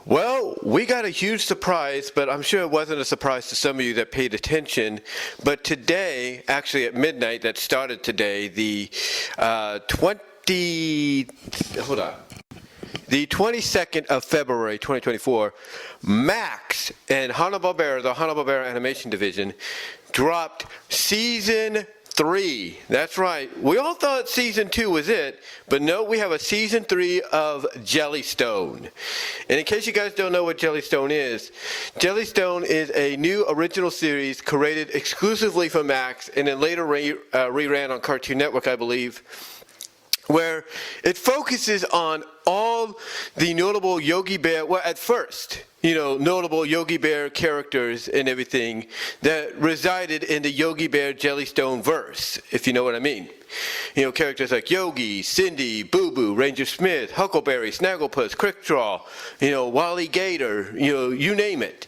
Well, we got a huge surprise, but I'm sure it wasn't a surprise to some of you that paid attention. But today, actually at midnight, that started today, the 22nd of February, 2024, Max and Hanna-Barbera, the Hanna-Barbera Animation Division, dropped Season 3. That's right. We all thought Season 2 was it, but no, we have a Season 3 of Jellystone. And in case you guys don't know what Jellystone is a new original series created exclusively for Max and then later reran on Cartoon Network, I believe, where it focuses on all the notable Yogi Bear, well, at first, notable Yogi Bear characters and everything that resided in the Yogi Bear Jellystone verse, if you know what I mean. Characters like Yogi, Cindy, Boo Boo, Ranger Smith, Huckleberry, Snagglepuss, Crickdraw, Wally Gator, you name it.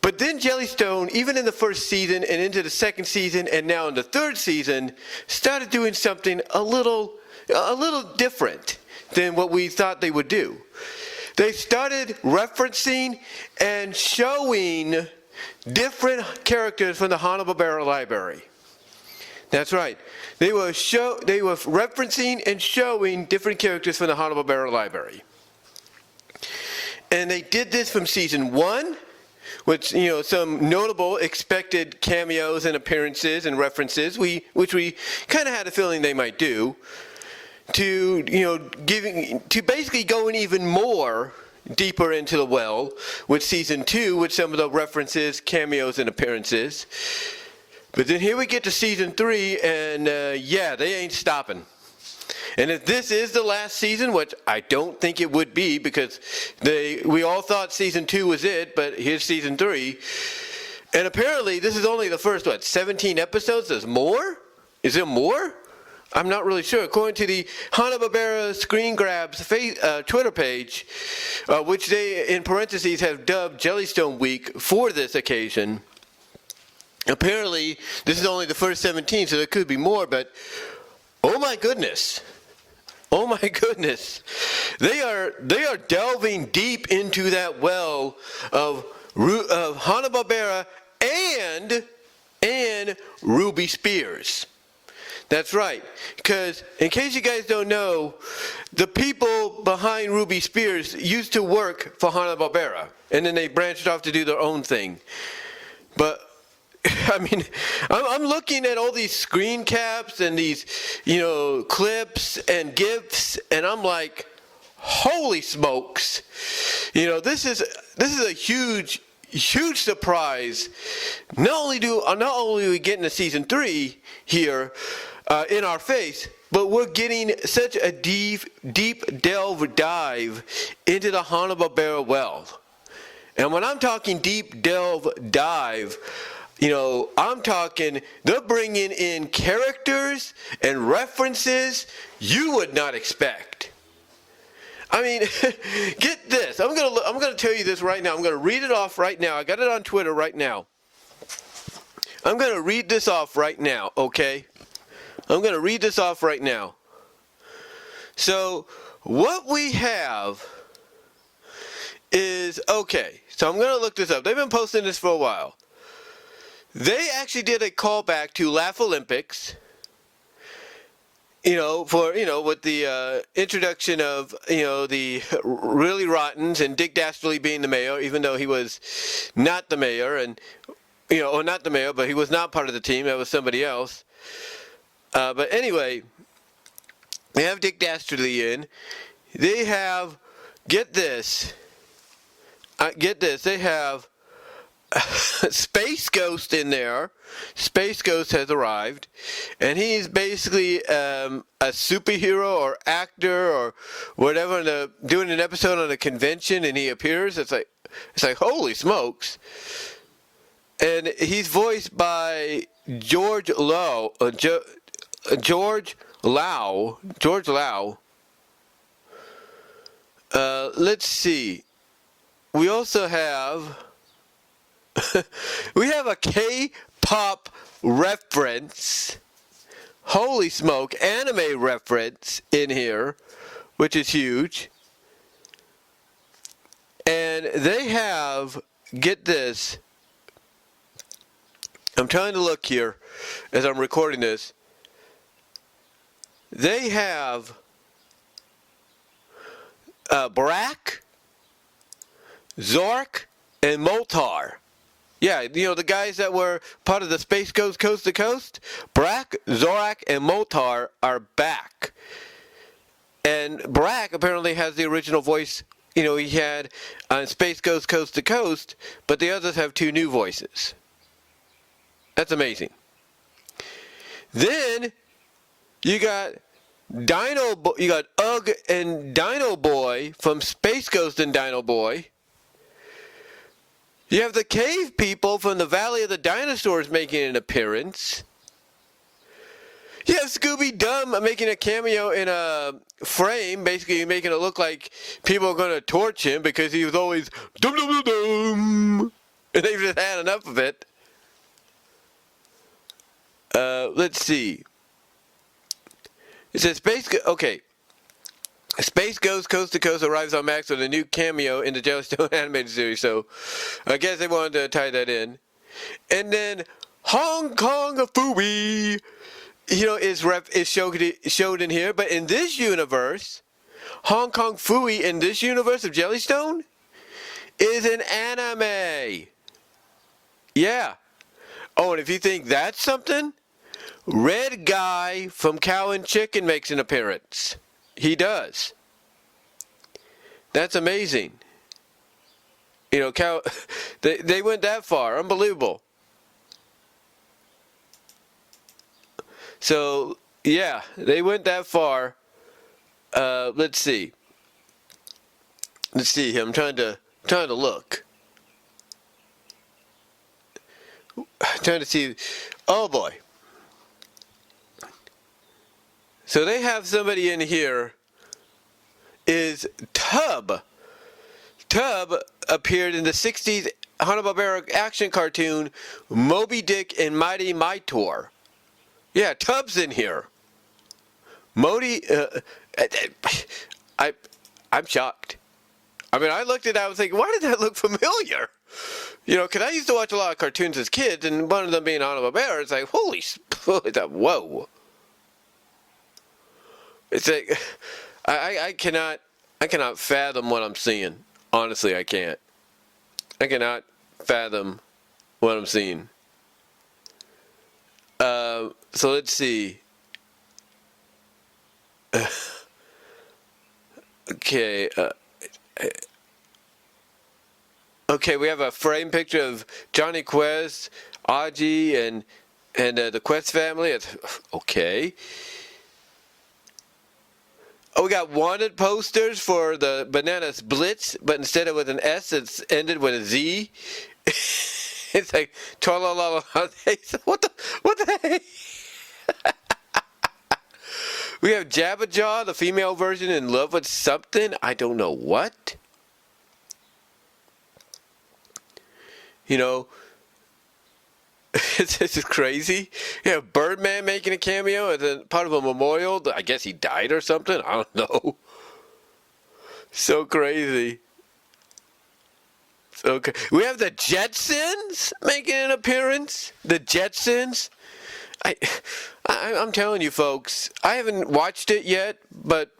But then Jellystone, even in the first season and into the second season and now in the third season, started doing something a little different than what we thought they would do. They started referencing and showing different characters from the Hanna-Barbera library. That's right. They were referencing and showing different characters from the Hanna-Barbera library. And they did this from season 1, which, some notable expected cameos and appearances and references, which we kind of had a feeling they might do, to basically going even more deeper into the well with season 2 with some of the references, cameos, and appearances. But then here we get to season 3, and they ain't stopping. And if this is the last season, which I don't think it would be, because we all thought season 2 was it, but here's season 3. And apparently this is only the first, 17 episodes? There's more? Is there more? I'm not really sure. According to the Hanna-Barbera Screen Grabs Twitter page, which they, in parentheses, have dubbed Jellystone Week for this occasion, apparently this is only the first 17, so there could be more, but oh my goodness. Oh my goodness. They are delving deep into that well of Hanna-Barbera and Ruby Spears. That's right, because in case you guys don't know, the people behind Ruby Spears used to work for Hanna-Barbera, and then they branched off to do their own thing. But I mean, I'm looking at all these screen caps and these, clips and GIFs, and I'm like, holy smokes! This is a huge surprise. Not only are we getting to season 3 here in our face, but we're getting such a deep dive into the Hanna-Barbera well. And when I'm talking deep dive, I'm talking they're bringing in characters and references you would not expect. I mean, get this. I'm gonna tell you this right now. I'm gonna read it off right now. I got it on Twitter right now. I'm gonna read this off right now, okay? I'm gonna read this off right now. So what we have is, okay, so I'm gonna look this up. They've been posting this for a while. They actually did a callback to Laugh Olympics, with the introduction of, the Really Rottens and Dick Dastardly being the mayor, even though he was not the mayor, and, or not the mayor, but he was not part of the team. That was somebody else. But anyway, they have Dick Dastardly in. They have, get this, they have Space Ghost in there. Space Ghost has arrived, and he's basically a superhero or actor or whatever, doing an episode on a convention, and he appears. It's like holy smokes! And he's voiced by George Lau. Let's see. We also have. We have a K-pop reference, holy smoke, anime reference in here, which is huge. And And they have, get this, I'm trying to look here as I'm recording this. They have Brack, Zork, and Moltar. Yeah, the guys that were part of the Space Ghost Coast to Coast. Brack, Zorak, and Moltar are back. And Brack apparently has the original voice, he had on Space Ghost Coast to Coast, but the others have 2 new voices. That's amazing. Then you got Ugg and Dino Boy from Space Ghost and Dino Boy. You have the cave people from the Valley of the Dinosaurs making an appearance. You have Scooby-Dum making a cameo in a frame, basically making it look like people are going to torch him because he was always dum-dum-dum-dum. And they've just had enough of it. Let's see. It says Space Ghost Coast to Coast arrives on Max with a new cameo in the Jellystone animated series, so I guess they wanted to tie that in. And then Hong Kong Phooey, is showed in here, but in this universe, Hong Kong Phooey in this universe of Jellystone is an anime. Yeah. Oh, and if you think that's something, Red Guy from Cow and Chicken makes an appearance. He does. That's amazing. Cow. They went that far. Unbelievable. So yeah, they went that far. Let's see. Let's see. I'm trying to look. Trying to see. Oh boy. So they have somebody in here. Is Tub. Tub appeared in the 60s Hanna-Barbera action cartoon Moby Dick and Mighty Mightor. Yeah, Tub's in here. I'm shocked. I mean, I looked at it, I was thinking, why did that look familiar? Because I used to watch a lot of cartoons as kids, and one of them being Hanna-Barbera, it's like, whoa. It's like, I cannot fathom what I'm seeing. Honestly, I can't. I cannot fathom what I'm seeing. So let's see. Okay. Okay, we have a frame picture of Johnny Quest, Aji, and the Quest family. It's okay. Oh, we got wanted posters for the Banana Blitz, but instead of with an S, it's ended with a Z. It's like what the heck? We have Jabberjaw, the female version, in love with something. I don't know what. This is crazy. You have Birdman making a cameo as a part of a memorial. I guess he died or something. I don't know. So crazy. We have the Jetsons making an appearance. The Jetsons. I'm telling you, folks. I haven't watched it yet, but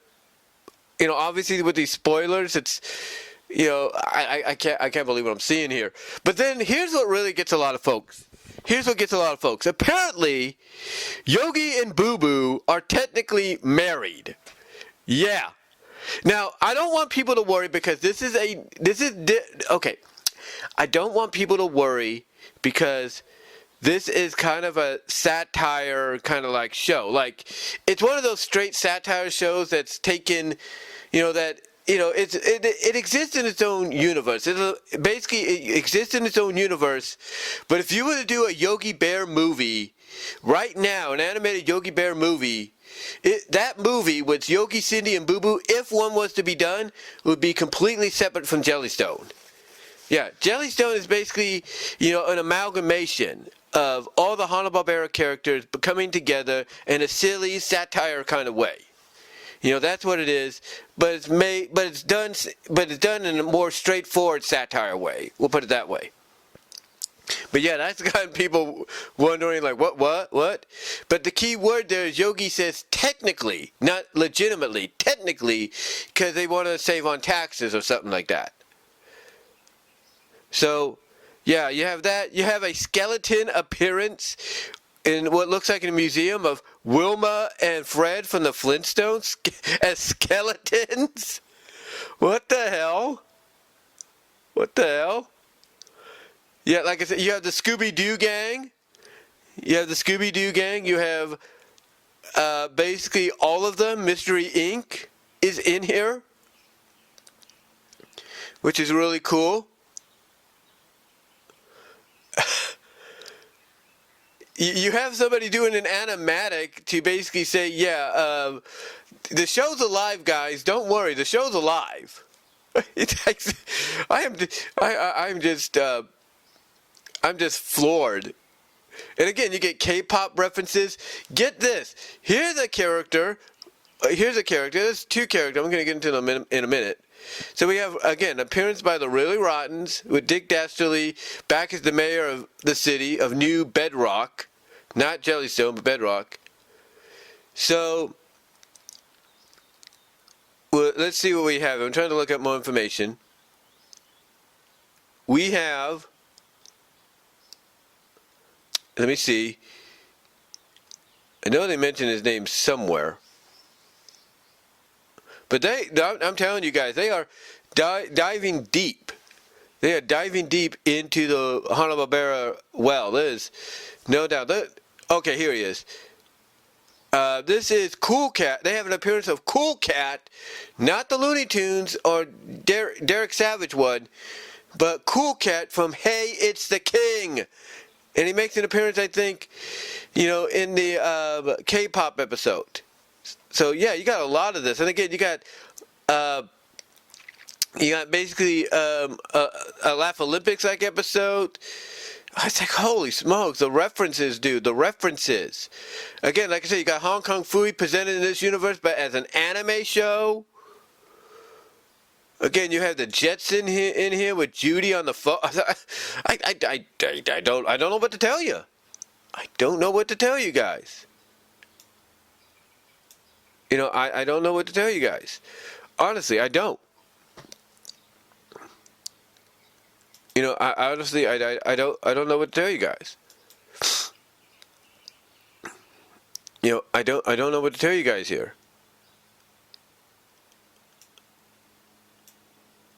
obviously with these spoilers, it's I can't believe what I'm seeing here. But then here's what really gets a lot of folks. Apparently, Yogi and Boo Boo are technically married. Yeah. Now, I don't want people to worry because okay. I don't want people to worry because this is kind of a satire kind of like show. Like, it's one of those straight satire shows that's taken, it exists in its own universe. It exists in its own universe. But if you were to do a Yogi Bear movie right now, an animated Yogi Bear movie, that movie with Yogi, Cindy, and Boo Boo, if one was to be done, would be completely separate from Jellystone. Yeah, Jellystone is basically, an amalgamation of all the Hanna-Barbera characters coming together in a silly satire kind of way. That's what it is. But it's done in a more straightforward satire way. We'll put it that way. But yeah, that's got people wondering, like, what? But the key word there is Yogi says technically, not legitimately, technically, because they want to save on taxes or something like that. So, yeah, you have that. You have a skeleton appearance in what looks like a museum of Wilma and Fred from the Flintstones as skeletons. What the hell? What the hell? Yeah, like I said, you have the Scooby-Doo gang. You have basically all of them. Mystery Inc. is in here, which is really cool. You have somebody doing an animatic to basically say, yeah, the show's alive, guys. Don't worry, the show's alive. I'm just floored. And again, you get K-pop references. Get this. Here's a character. There's two characters. I'm going to get into them in a minute. So we have, again, appearance by the Really Rottens with Dick Dastardly back as the mayor of the city of New Bedrock. Not Jellystone, but Bedrock. So, well, let's see what we have. I'm trying to look up more information. We have... Let me see. I know they mentioned his name somewhere. But I'm telling you guys, they are diving deep. They are diving deep into the Hanna-Barbera well. There's no doubt. Okay, here he is. This is Cool Cat. They have an appearance of Cool Cat, not the Looney Tunes or Derek Savage one, but Cool Cat from Hey, It's the King. And he makes an appearance, I think, in the K-pop episode. So yeah, you got a lot of this, and again, you got basically a Laugh Olympics like episode. It's like, holy smokes, the references, dude, the references. Again, like I said, you got Hong Kong Phooey presented in this universe, but as an anime show. Again, you have the Jetson in here with Judy on the phone. I don't know what to tell you. I don't know what to tell you guys. I don't know what to tell you guys. Honestly, I don't. I honestly I don't know what to tell you guys. I don't know what to tell you guys here.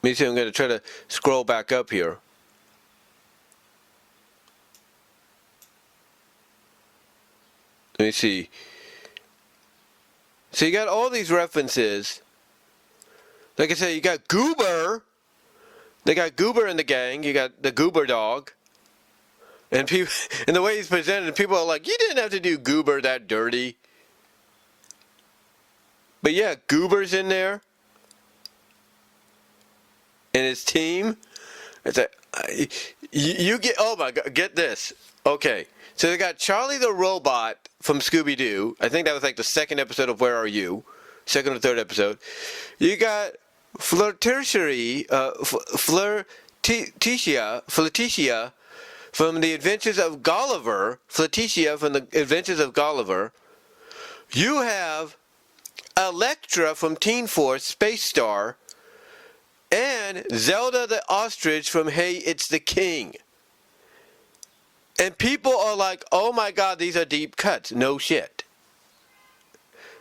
Let me see, I'm going to try to scroll back up here. Let me see. So you got all these references. Like I said, you got Goober. They got Goober in the gang. You got the Goober dog. And people, and the way he's presented, people are like, you didn't have to do Goober that dirty. But yeah, Goober's in there. And his team. It's like, you get, oh my God, get this. Okay, so they got Charlie the Robot from Scooby-Doo. I think that was like the second episode of Where Are You? Second or third episode. You got Flirtitia from the Adventures of Gulliver. Flirtitia from the Adventures of Gulliver. You have Electra from Teen Force, Space Star. And Zelda the Ostrich from Hey, It's the King. And people are like, oh my God, these are deep cuts. No shit.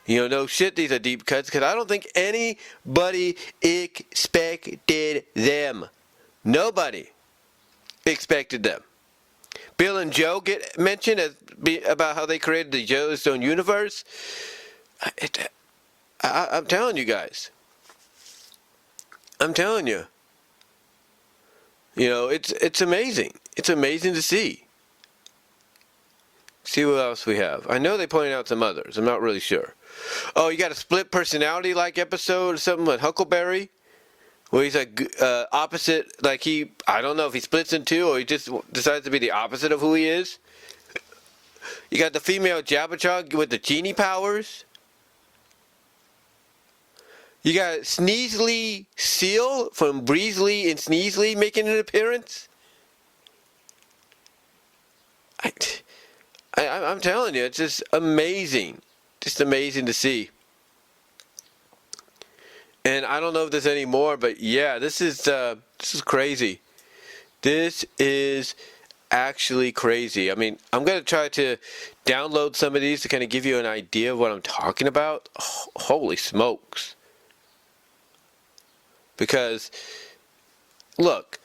No shit, these are deep cuts, because I don't think anybody expected them. Nobody expected them. Bill and Joe get mentioned about how they created the Jellystone universe. I'm telling you guys. I'm telling you. It's amazing. It's amazing to see. See what else we have. I know they pointed out some others. I'm not really sure. Oh, you got a split personality like episode or something with Huckleberry, where he's like opposite. Like I don't know if he splits in two or he just decides to be the opposite of who he is. You got the female Jabberjaw with the genie powers. You got Sneasley Seal from Breezely and Sneasley making an appearance. I'm telling you, it's just amazing. Just amazing to see. And I don't know if there's any more, but yeah, this is crazy. This is actually crazy. I mean, I'm going to try to download some of these to kind of give you an idea of what I'm talking about. Oh, holy smokes. Because, look,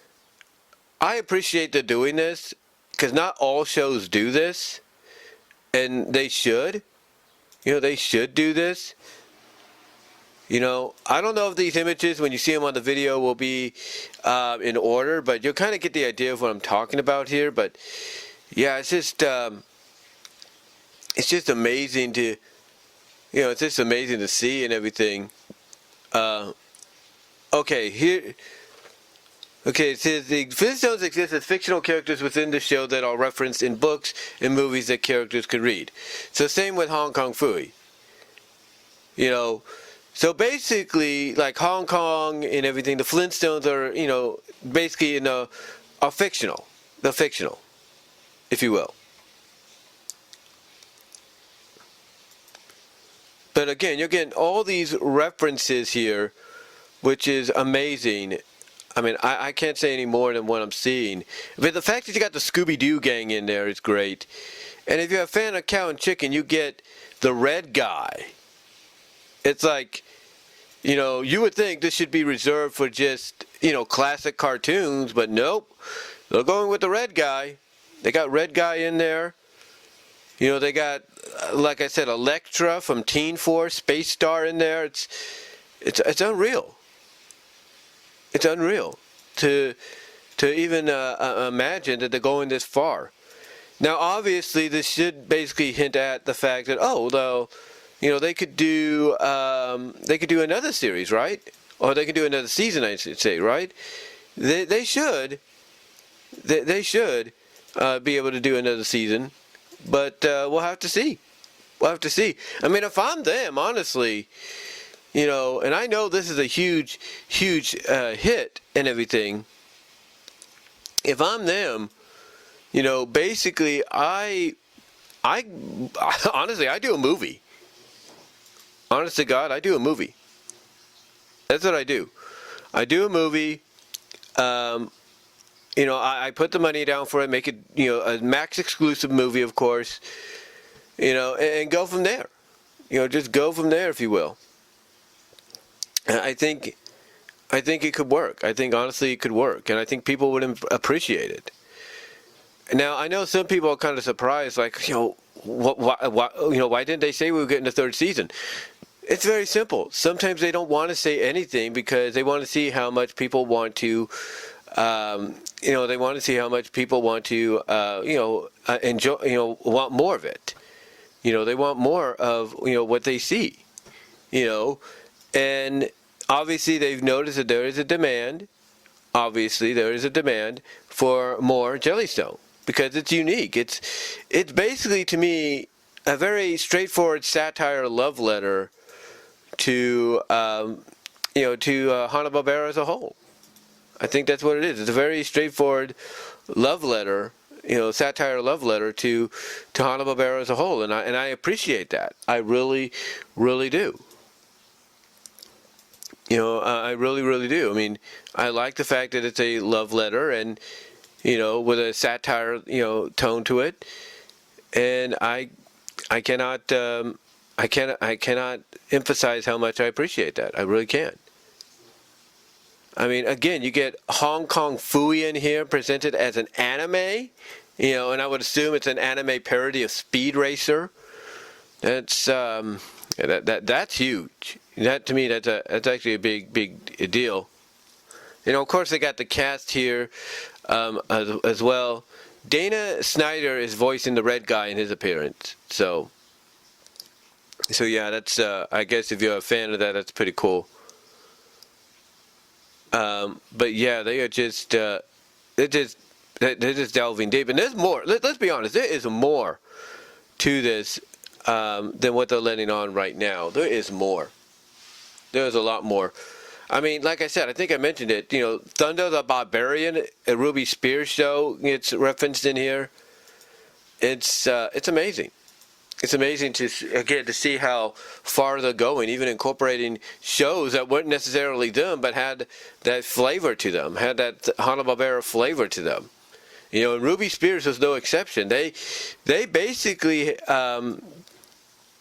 I appreciate they're doing this, because not all shows do this, and they should. They should do this. I don't know if these images, when you see them on the video, will be in order, but you'll kind of get the idea of what I'm talking about here. But yeah, it's just amazing to, it's just amazing to see and everything. Okay, here. Okay, it says the Flintstones exist as fictional characters within the show that are referenced in books and movies that characters could read. So same with Hong Kong Phooey. So basically, like Hong Kong and everything, the Flintstones are, basically are fictional. They're fictional, if you will. But again, you're getting all these references here, which is amazing. I mean, I can't say any more than what I'm seeing. But the fact that you got the Scooby-Doo gang in there is great. And if you're a fan of Cow and Chicken, you get the red guy. It's like, you would think this should be reserved for just, classic cartoons, but nope. They're going with the red guy. They got red guy in there. They got, like I said, Elektra from Teen Force, Space Star in there. It's unreal. It's unreal to even imagine that they're going this far. Now, obviously, this should basically hint at the fact that, they could do another series, right? Or they could do another season, I should say, right? They should be able to do another season, but we'll have to see. We'll have to see. I mean, if I'm them, honestly, and I know this is a huge hit and everything. If I'm them, basically, I honestly, I do a movie. Honest to God, I do a movie. That's what I do. I do a movie. I put the money down for it, make it, a Max exclusive movie, of course, and go from there. Just go from there, if you will. I think it could work. I think, honestly, it could work. And I think people would appreciate it. Now, I know some people are kind of surprised, like, why didn't they say we were getting a third season? It's very simple. Sometimes they don't want to say anything because they want to see how much people want to, they want to see how much people want to, enjoy, want more of it. They want more of, what they see, and obviously they've noticed that there is a demand. Obviously, there is a demand for more Jellystone because it's unique. It's basically, to me, a very straightforward satire love letter to Hanna-Barbera as a whole. I think that's what it is. It's a very straightforward love letter, satire love letter to Hanna-Barbera as a whole, and I appreciate that. I really, really do. I really, really do. I mean, I like the fact that it's a love letter and, with a satire, tone to it, and I cannot emphasize how much I appreciate that. I really can't. I mean, again, you get Hong Kong Phooey in here presented as an anime, and I would assume it's an anime parody of Speed Racer. That's that's huge. That, to me, that's actually a big deal. Of course, they got the cast here as well. Dana Snyder is voicing the red guy in his appearance. So yeah, that's I guess if you're a fan of that, that's pretty cool. But yeah, they are just they're just delving deep, and there's more. Let's be honest, there is more to this than what they're letting on right now. There is more. There's a lot more. I mean, like I said, I think I mentioned it. You know, Thunder the Barbarian, a Ruby Spears show, it's referenced in here. It's amazing. It's amazing to again to see how far they're going, even incorporating shows that weren't necessarily them, but had that flavor to them, had that Hanna-Barbera flavor to them. You know, and Ruby Spears was no exception. They basically,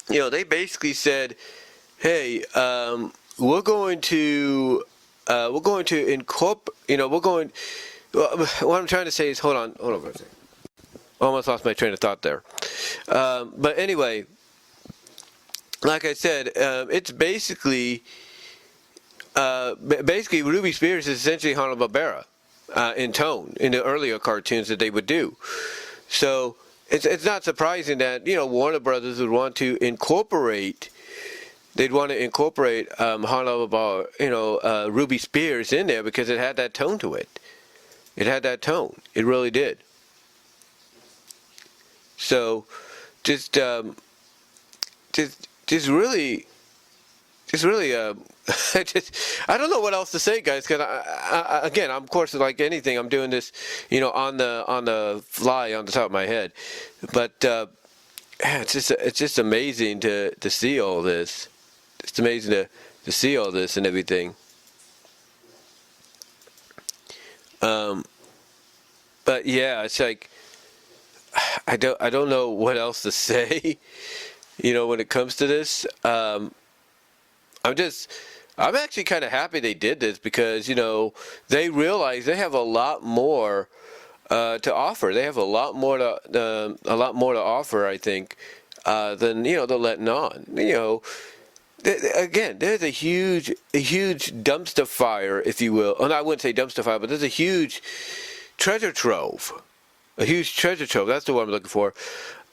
they basically said, "Hey, we're going to incorporate. You know, we're going." What I'm trying to say is, hold on for a second. Almost lost my train of thought there. But anyway, like I said, it's basically Ruby Spears is essentially Hanna-Barbera in tone in the earlier cartoons that they would do. So it's not surprising that Warner Brothers would want to incorporate. They'd want to incorporate Hanna-Barbera, Ruby Spears in there because it had that tone to it. It had that tone. It really did. So, just really, I don't know what else to say, guys. Because again, I'm of course like anything, I'm doing this, on the fly, on the top of my head. But it's just amazing to see all this. It's amazing to see all this and everything. But yeah, it's like. I don't know what else to say, when it comes to this. I'm actually kind of happy they did this because, they realize they have a lot more to offer. They have a lot more to offer, I think, than they're letting on. Again, there's a huge dumpster fire, if you will. And I wouldn't say dumpster fire, but there's a huge treasure trove. A huge treasure trove, that's the word I'm looking for,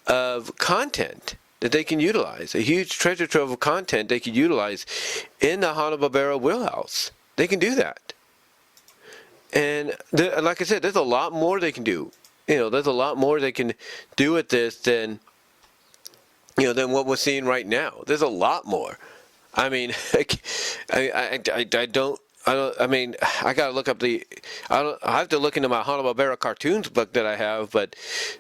of content that they can utilize. A huge treasure trove of content they can utilize in the Hanna-Barbera wheelhouse. They can do that. And like I said, there's a lot more they can do. There's a lot more they can do with this than what we're seeing right now. There's a lot more. I mean, I gotta look up I have to look into my Hanna-Barbera cartoons book that I have, but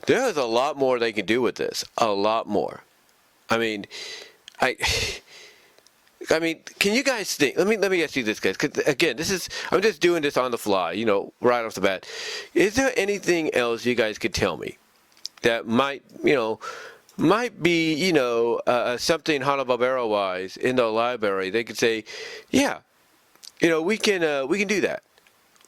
there's a lot more they can do with this. A lot more. I mean, can you guys think? Let me ask you this, guys. Because again, I'm just doing this on the fly, right off the bat. Is there anything else you guys could tell me that might be, something Hanna-Barbera wise in the library? They could say, yeah. We can do that.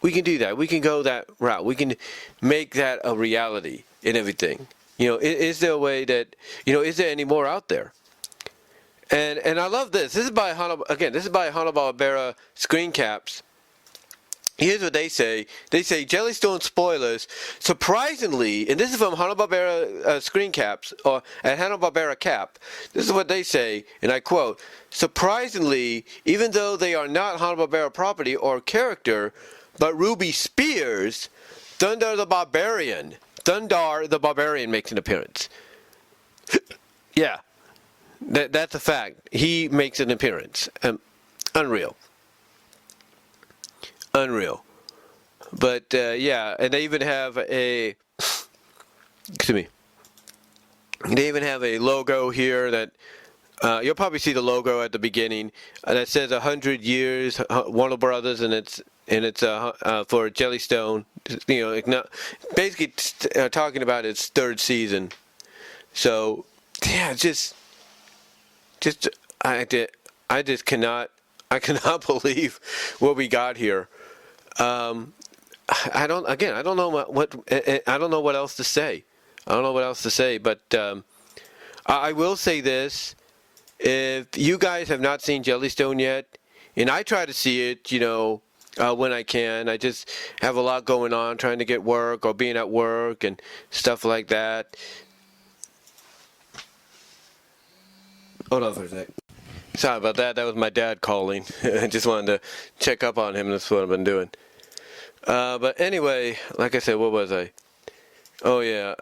We can do that. We can go that route. We can make that a reality and everything. Is there a way that, is there any more out there? And I love this. This is by Hanna-Barbera Screen Caps. Here's what they say. They say, Jellystone spoilers, surprisingly, and this is from Hanna-Barbera Screen Caps, or at Hanna-Barbera Cap. This is what they say, and I quote, surprisingly, even though they are not Hanna-Barbera property or character, but Ruby Spears, Thunder the Barbarian makes an appearance. Yeah, that's a fact. He makes an appearance. Unreal. But yeah, and they even have a they even have a logo here that you'll probably see the logo at the beginning that says 100 years Warner Brothers, and it's for Jellystone, basically talking about its third season. So yeah, I cannot believe what we got here. I don't know what else to say. But I will say this: if you guys have not seen Jellystone yet, and I try to see it, when I can. I just have a lot going on, trying to get work or being at work and stuff like that. Hold on for a sec. Sorry about that. That was my dad calling. I just wanted to check up on him. That's what I've been doing. But anyway, like I said, what was I? Oh yeah.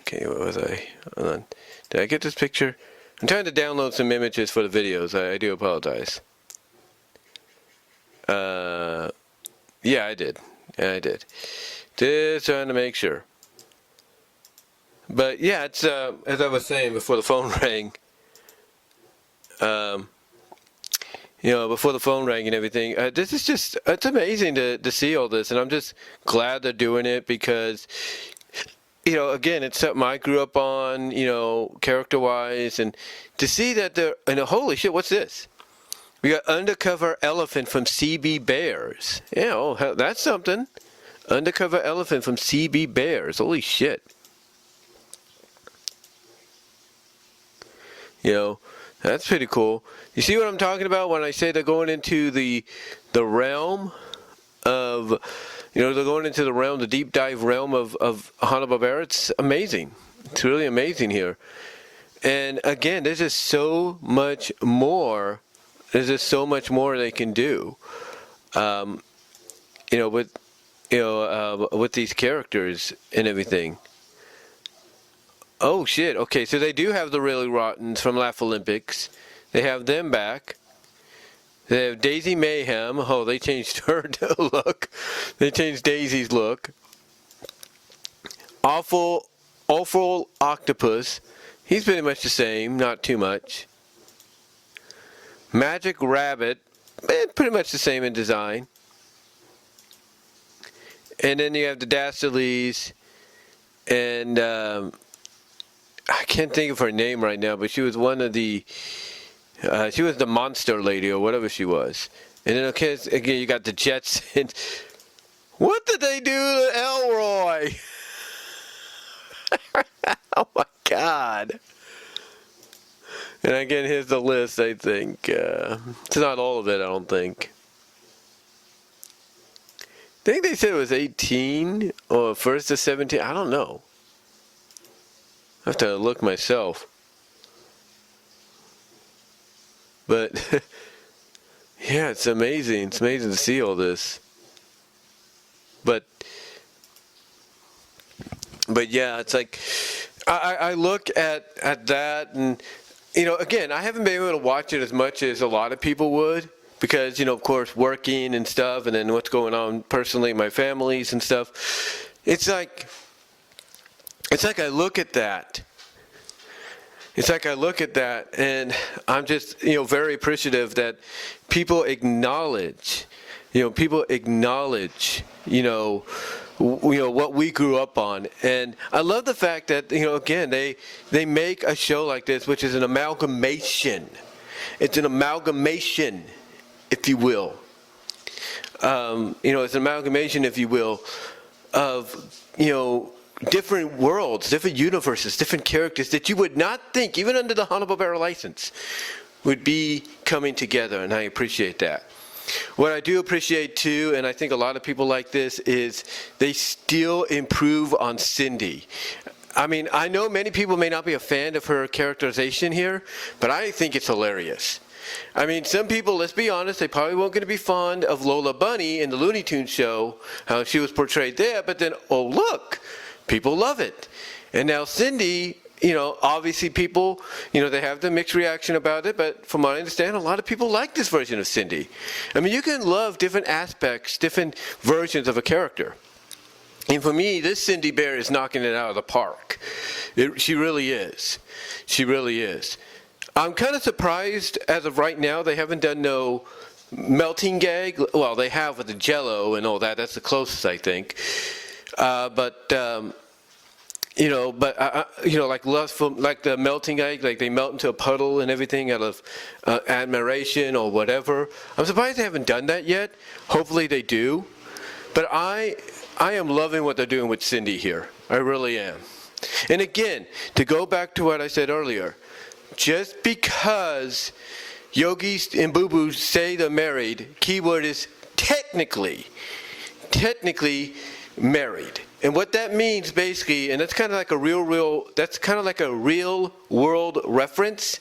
Okay, what was I? Hold on. Did I get this picture? I'm trying to download some images for the videos. I do apologize. Yeah, I did. Just trying to make sure. But yeah, it's as I was saying before the phone rang. Before the phone rang and everything, this is it's amazing to see all this, and I'm just glad they're doing it because, again, it's something I grew up on, character-wise, and to see that holy shit, what's this? We got Undercover Elephant from CB Bears. Yeah, that's something. Undercover Elephant from CB Bears. Holy shit. That's pretty cool. You see what I'm talking about when I say they're going into the realm of, they're going into the deep dive realm of Hanna-Barbera. It's amazing. It's really amazing here. And again, there's just so much more. There's just so much more they can do. With these characters and everything. Oh shit, okay, so they do have the Really Rottens from Laugh Olympics. They have them back. They have Daisy Mayhem. Oh, they changed her look. They changed Daisy's look. Awful Octopus. He's pretty much the same, not too much. Magic Rabbit. Pretty much the same in design. And then you have the Dastarlies. And I can't think of her name right now, but she was one of the, she was the monster lady or whatever she was. And then, okay, again, you got the Jets. And what did they do to Elroy? Oh, my God. And again, here's the list, I think. It's not all of it, I don't think. I think they said it was 18 or first to 17. I don't know. I have to look myself. But yeah, it's amazing. It's amazing to see all this. But yeah, it's like I look at that, and again, I haven't been able to watch it as much as a lot of people would because of course working and stuff, and then what's going on personally in my families and stuff. It's like I look at that. And I'm just, very appreciative that people acknowledge, what we grew up on. And I love the fact that, again, they make a show like this, which is an amalgamation. It's an amalgamation, if you will. It's an amalgamation, if you will, of, different worlds, different universes, different characters that you would not think, even under the Hanna-Barbera license, would be coming together, and I appreciate that. What I do appreciate too, and I think a lot of people like this, is they still improve on Cindy. I mean, I know many people may not be a fan of her characterization here, but I think it's hilarious. I mean, some people, let's be honest, they probably weren't going to be fond of Lola Bunny in the Looney Tunes show, how she was portrayed there, but then, oh look, people love it. And now Cindy, obviously people, they have the mixed reaction about it, but from what I understand, a lot of people like this version of Cindy. I mean, you can love different aspects, different versions of a character. And for me, this Cindy Bear is knocking it out of the park. She really is. She really is. I'm kind of surprised, as of right now, they haven't done no melting gag. Well, they have with the Jell-O and all that. That's the closest, I think. Like the melting egg, like they melt into a puddle and everything out of admiration or whatever. I'm surprised they haven't done that yet. Hopefully they do. But I am loving what they're doing with Cindy here. I really am. And again, to go back to what I said earlier, just because Yogi and Boo Boo say they're married, keyword is technically married. And what that means basically, and that's kind of like a real world reference.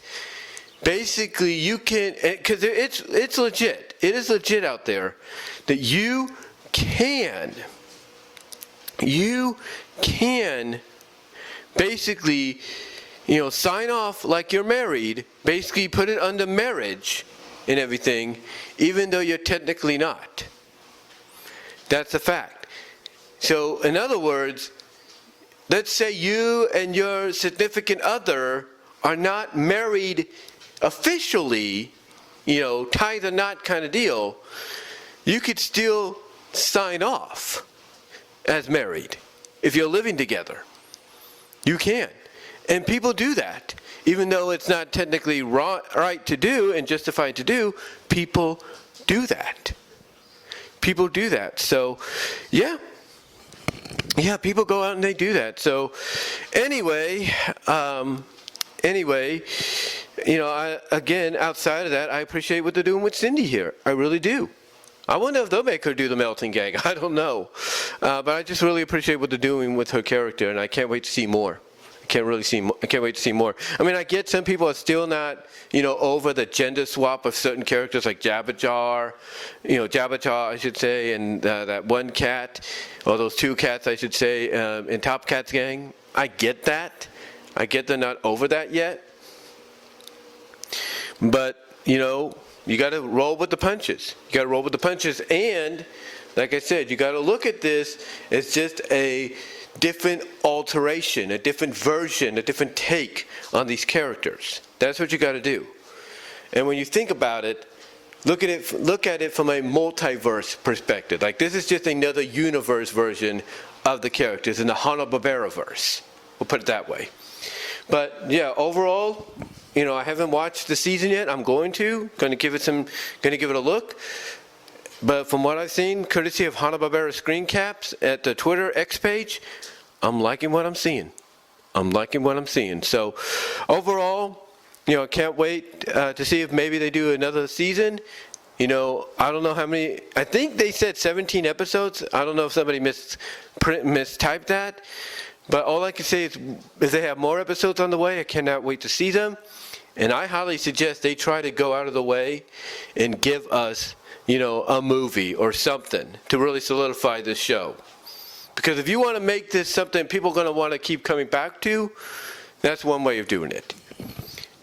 Basically, you can, because it's legit. It is legit out there that you can basically, sign off like you're married, basically put it under marriage, and everything, even though you're technically not. That's a fact. So, in other words, let's say you and your significant other are not married officially, tie the knot kind of deal. You could still sign off as married if you're living together. You can. And people do that. Even though it's not technically right to do and justified to do, people do that. People do that. So, yeah, people go out and they do that. So, anyway, again, outside of that, I appreciate what they're doing with Cindy here. I really do. I wonder if they'll make her do the melting gang. I don't know. But I just really appreciate what they're doing with her character, and I can't wait to see more. I can't wait to see more. I mean, I get some people are still not, over the gender swap of certain characters like Jabba, I should say, and that one cat, or those two cats, I should say, in Top Cat's gang. I get that. I get they're not over that yet. But, you got to roll with the punches. And, like I said, you got to look at this as just a different alteration, a different version, a different take on these characters. That's what you got to do. And when you think about it, look at it from a multiverse perspective. Like, this is just another universe version of the characters in the Hanna-Barbera verse. We'll put it that way. But yeah, overall, I haven't watched the season yet. I'm going to give it a look. But from what I've seen, courtesy of Hanna-Barbera screen caps at the Twitter X page, I'm liking what I'm seeing. So overall, I can't wait to see if maybe they do another season. I don't know how many. I think they said 17 episodes. I don't know if somebody mistyped that. But all I can say is if they have more episodes on the way, I cannot wait to see them. And I highly suggest they try to go out of the way and give us, a movie or something to really solidify this show. Because if you want to make this something people are going to want to keep coming back to, that's one way of doing it.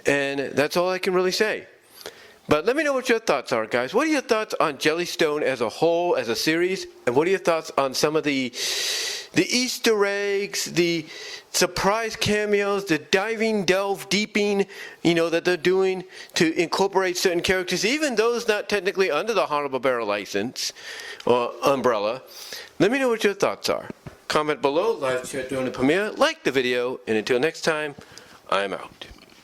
And that's all I can really say. But let me know what your thoughts are, guys. What are your thoughts on Jellystone as a whole, as a series? And what are your thoughts on some of the Easter eggs, the surprise cameos, the delve deeping, that they're doing to incorporate certain characters, even those not technically under the Hanna-Barbera license or umbrella? Let me know what your thoughts are. Comment below, live chat during the premiere, like the video, and until next time, I'm out.